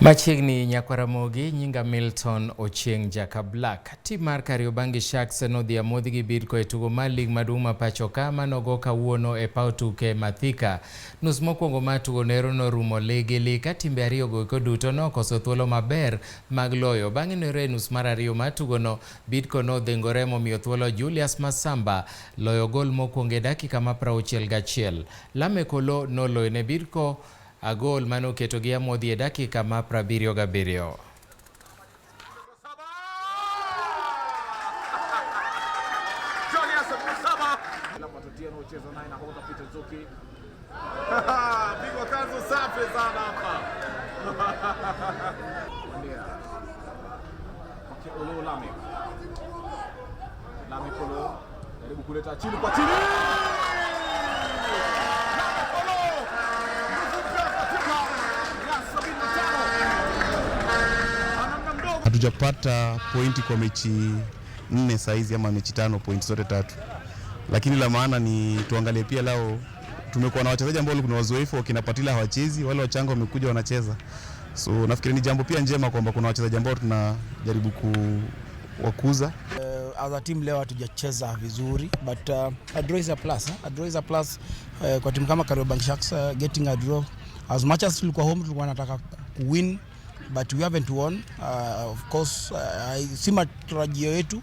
Machiegni Nyakwaramogi nyinga Milton Ochieng Jaka Black. Tim mar Kariobangi Sharks nodhi amodhi gi Bidco e tugo mar lig maduong' ma pacho ka manogo kawuono e paw tuke Mathika. Nus mokwongo mar tugo nero norumo ligili ka timbe ariyo go duto nokoso thuolo maber mag loyo. Bang'e nero e nus mar ariyo mar tugo no Bidco nodhingore momiyo thuolo Julius Masamba loyo gol mokwongo e dakika ma 61. Lamekolo noloyo ne Bidco agol mano keto gi amodhi e dakika ma 77. Hatujapata pointi kwa mechi 4 saizi ama mechi 5, pointi zote 3. Lakini la maana ni tuangalie pia lao tumekuwa na wachezaji ambao kuna wazoefu wakina Patila hawachezi, wale wachanga wamekuja wanacheza. So nafikiri ni jambo pia njema kwamba kuna wachezaji ambao tunajaribu kuwakuza. As a team leo hatujacheza vizuri, but a draw is a plus. A draw is a plus kwa timu kama Kariobangi Sharks, getting a draw. As much as tulikuwa home tulikuwa nataka win, but we haven't won. Of course, si matarajio yetu.